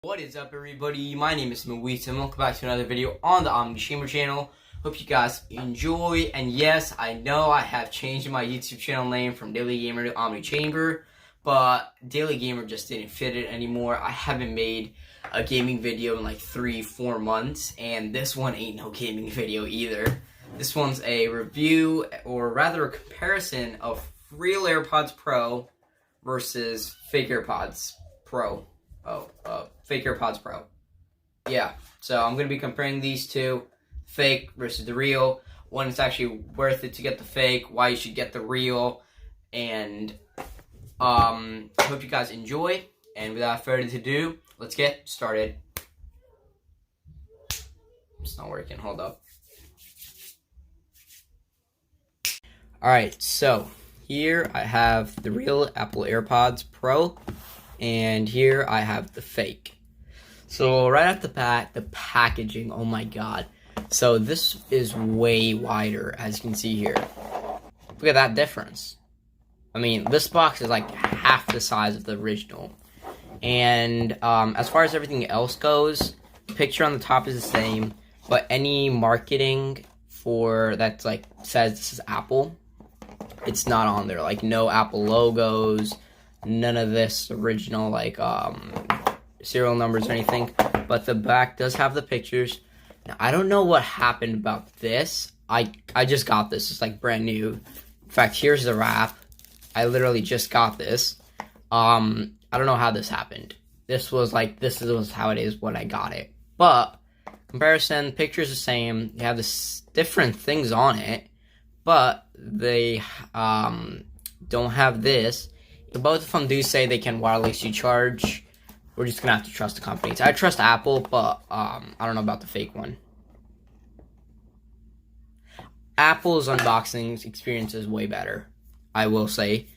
What is up, everybody? My name is Mawita and welcome back to another video on the Omnichamber channel. Hope you guys enjoy, and yes, I know I have changed my YouTube channel name from Daily Gamer to Omnichamber, but Daily Gamer just didn't fit it anymore. I haven't made a gaming video in like 3-4 months, and this one ain't no gaming video either. This one's a review, or rather a comparison of Real Airpods Pro versus fake AirPods Pro. Fake AirPods Pro. Yeah, so I'm going to be comparing these two, fake versus the real, when it's actually worth it to get the fake, why you should get the real, and hope you guys enjoy, and without further ado, let's get started. It's not working, hold up. Alright, so here I have the real Apple AirPods Pro, and here I have the fake. So right off the bat, the packaging, oh my god. So this is way wider, as you can see here. Look at that difference. I mean, this box is like half the size of the original. And as far as everything else goes, the picture on the top is the same, but any marketing for that's like says this is Apple, it's not on there. Like no Apple logos, none of this original like serial numbers or anything, but the back does have the pictures. Now I don't know what happened about this. I just got this. It's like brand new. In fact, here's the wrap. I literally just got this. I don't know how this happened. This was how it is when I got it. But comparison, picture's the same. You have this different things on it, but they don't have this. Both of them do say they can wirelessly charge. We're just gonna have to trust the companies. I trust Apple, but I don't know about the fake one. Apple's unboxing experience is way better, I will say.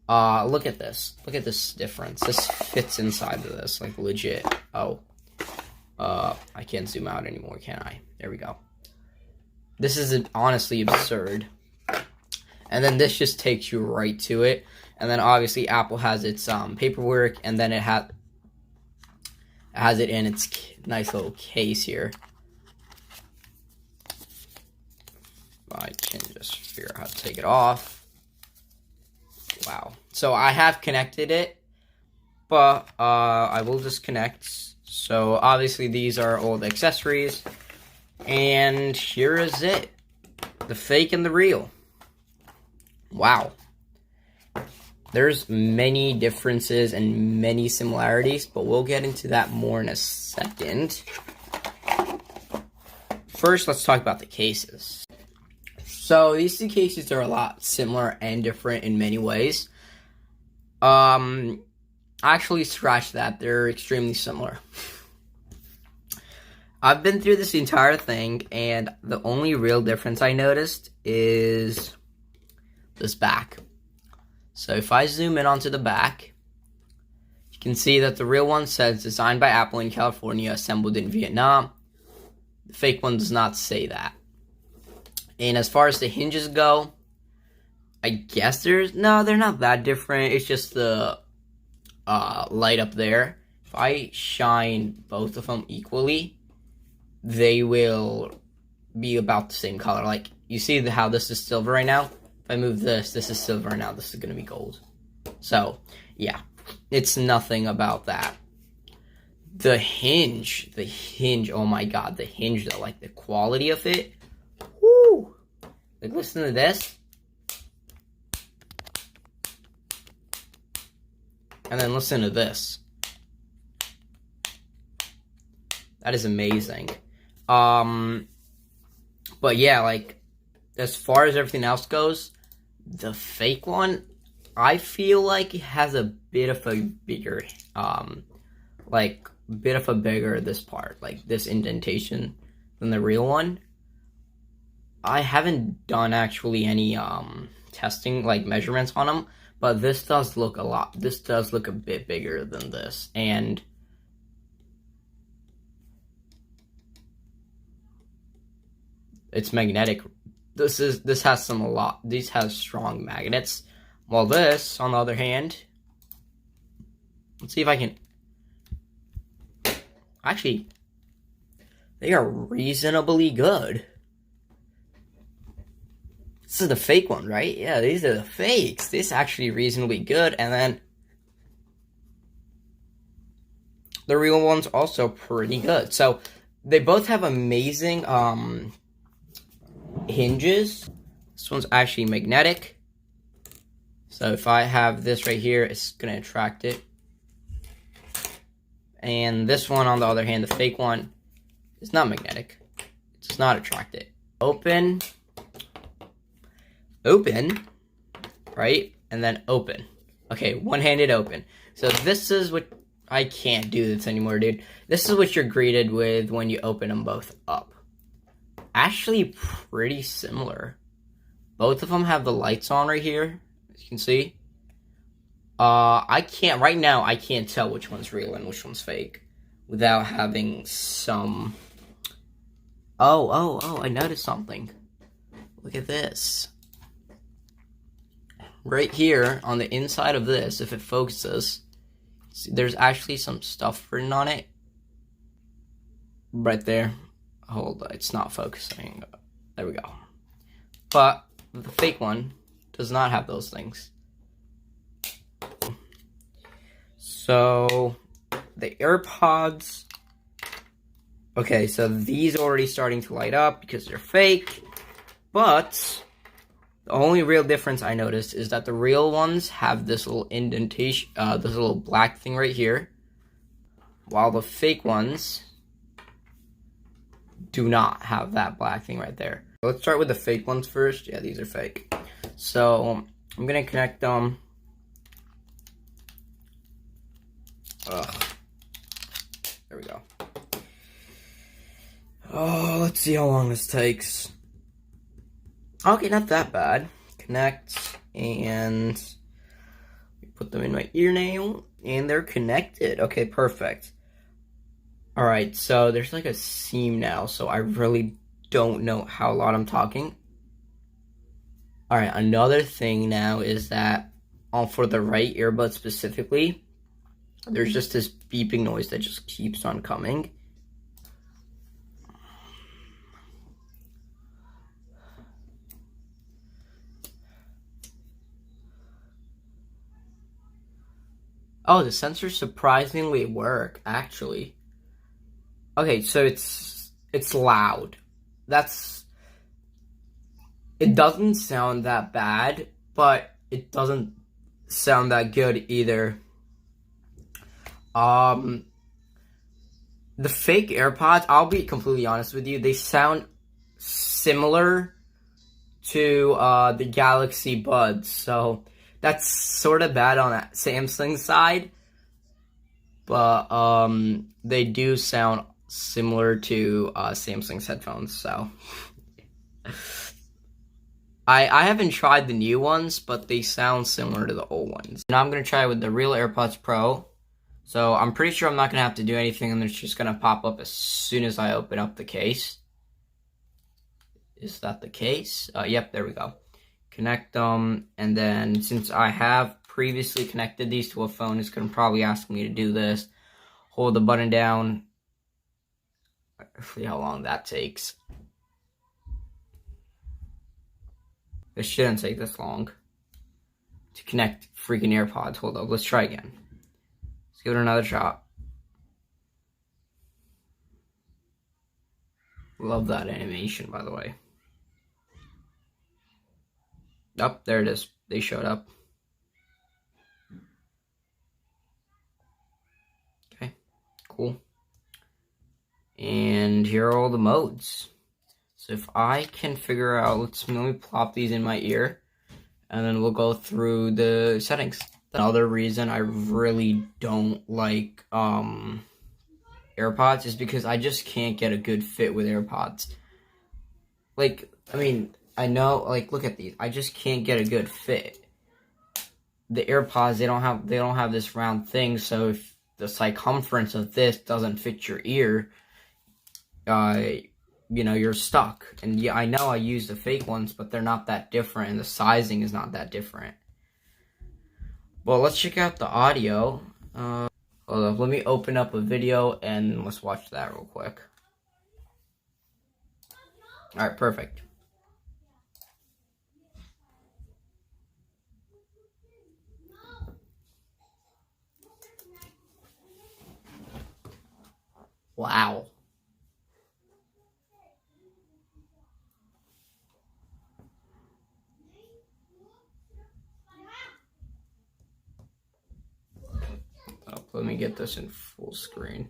Look at this. Look at this difference. This fits inside of this, like legit. Oh, I can't zoom out anymore, can I? There we go. This is honestly absurd. And then this just takes you right to it. And then obviously Apple has its paperwork, and then it has it in its nice little case here. I can just figure out how to take it off. Wow. So I have connected it, but I will disconnect. So obviously these are old accessories, and here is it. The fake and the real. Wow. There's many differences and many similarities, but we'll get into that more in a second. First, let's talk about the cases. So these two cases are a lot similar and different in many ways. Actually, scratch that. They're extremely similar. I've been through this entire thing, and the only real difference I noticed is this back. So if I zoom in onto the back, you can see that the real one says designed by Apple in California, assembled in Vietnam. The fake one does not say that. And as far as the hinges go, I guess they're not that different. It's just the light up there. If I shine both of them equally, they will be about the same color. Like, you see how this is silver right now? If I move this is silver now, this is going to be gold. So, yeah, it's nothing about that. The hinge, oh my god, the hinge though, like the quality of it, whoo! Like, listen to this. And then listen to this. That is amazing. But yeah, like, as far as everything else goes, the fake one, I feel like it has a bit of a bigger, this part, like this indentation than the real one. I haven't done actually any, testing, like measurements on them, but this does look a bit bigger than this, and it's magnetic. These has strong magnets. While this, on the other hand, let's see if I can Actually, they are reasonably good. This is the fake one, right? Yeah, these are the fakes. This is actually reasonably good. And then the real one's also pretty good. So they both have amazing hinges. This one's actually magnetic. So if I have this right here, it's going to attract it. And this one, on the other hand, the fake one, is not magnetic. It does not attract it. Open, right? And then open. Okay, one-handed open. So this is what... I can't do this anymore, dude. This is what you're greeted with when you open them both up. Actually, pretty similar. Both of them have the lights on right here, as you can see. I can't, right now, I can't tell which one's real and which one's fake without having some... Oh, I noticed something. Look at this. Right here, on the inside of this, if it focuses, see, there's actually some stuff written on it. Right there. Hold on, it's not focusing. There we go. But the fake one does not have those things. So, the AirPods... Okay, so these are already starting to light up because they're fake. But the only real difference I noticed is that the real ones have this little indentation, this little black thing right here. While the fake ones do not have that black thing right there. Let's start with the fake ones first. Yeah, these are fake. So, I'm going to connect them. There we go. Oh, let's see how long this takes. Okay, not that bad. Connect, and we put them in my ear now, and they're connected. Okay, perfect. Alright, so there's like a seam now, so I really don't know how loud I'm talking. Alright, another thing now is that for the right earbud specifically, there's just this beeping noise that just keeps on coming. Oh, the sensors surprisingly work, actually. Okay, so it's loud. It doesn't sound that bad, but it doesn't sound that good either. The fake AirPods, I'll be completely honest with you, they sound similar to the Galaxy Buds, so that's sort of bad on Samsung's side, but they do sound similar to Samsung's headphones, so I haven't tried the new ones, but they sound similar to the old ones. Now I'm going to try with the Real Airpods Pro. So I'm pretty sure I'm not going to have to do anything, and it's just going to pop up as soon as I open up the case. Is that the case? Yep, there we go. Connect them, and then since I have previously connected these to a phone, it's going to probably ask me to do this. Hold the button down. See how long that takes. It shouldn't take this long to connect freaking AirPods. Hold up, let's try again. Let's give it another shot. Love that animation, by the way. Oh, there it is. They showed up. Okay, cool. And here are all the modes. So if I can figure out, let me plop these in my ear, and then we'll go through the settings. Another reason I really don't like AirPods is because I just can't get a good fit with AirPods. Like, I mean, I know, like, look at these. I just can't get a good fit. The AirPods, they don't have this round thing, so if the circumference of this doesn't fit your ear, you know, you're stuck. And yeah, I know I use the fake ones, but they're not that different, and the sizing is not that different. Well, let's check out the audio. Hold up, let me open up a video and let's watch that real quick. Alright, perfect. Wow. Oh, let me get this in full screen.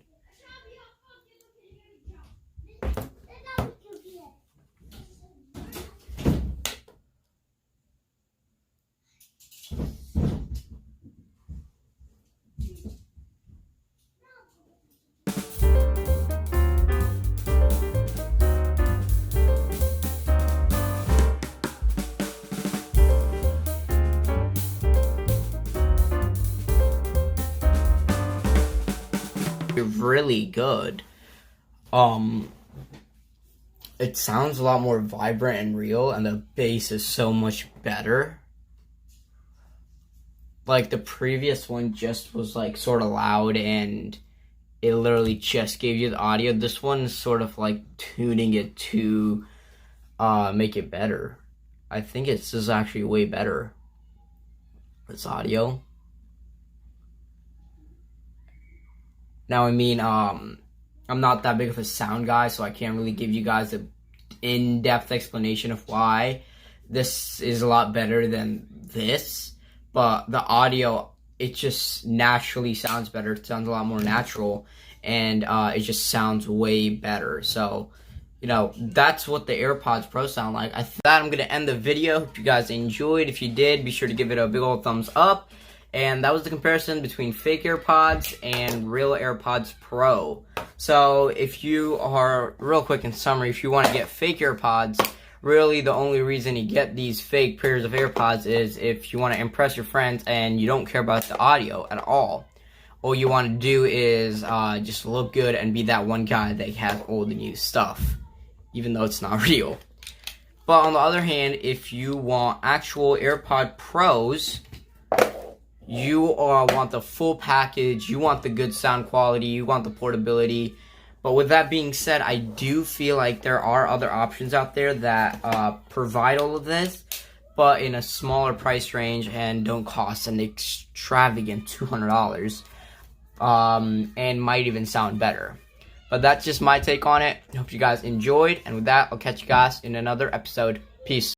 Really good. It sounds a lot more vibrant and real, and the bass is so much better. Like the previous one just was like sort of loud and it literally just gave you the audio. This one's sort of like tuning it to make it better. I think this is actually way better. This audio. Now, I mean, I'm not that big of a sound guy, so I can't really give you guys an in-depth explanation of why this is a lot better than this. But the audio, it just naturally sounds better. It sounds a lot more natural, and it just sounds way better. So, you know, that's what the AirPods Pro sound like. I thought I'm going to end the video. Hope you guys enjoyed. If you did, be sure to give it a big old thumbs up. And that was the comparison between fake AirPods and Real AirPods Pro. So if you are, real quick in summary, if you want to get fake AirPods, really the only reason you get these fake pairs of AirPods is if you want to impress your friends and you don't care about the audio at all. All you want to do is just look good and be that one guy that has all the new stuff, even though it's not real. But on the other hand, if you want actual AirPod Pros, you want the full package, you want the good sound quality, you want the portability. But with that being said, I do feel like there are other options out there that provide all of this, but in a smaller price range and don't cost an extravagant $200, and might even sound better. But that's just my take on it. I hope you guys enjoyed, and with that, I'll catch you guys in another episode. Peace.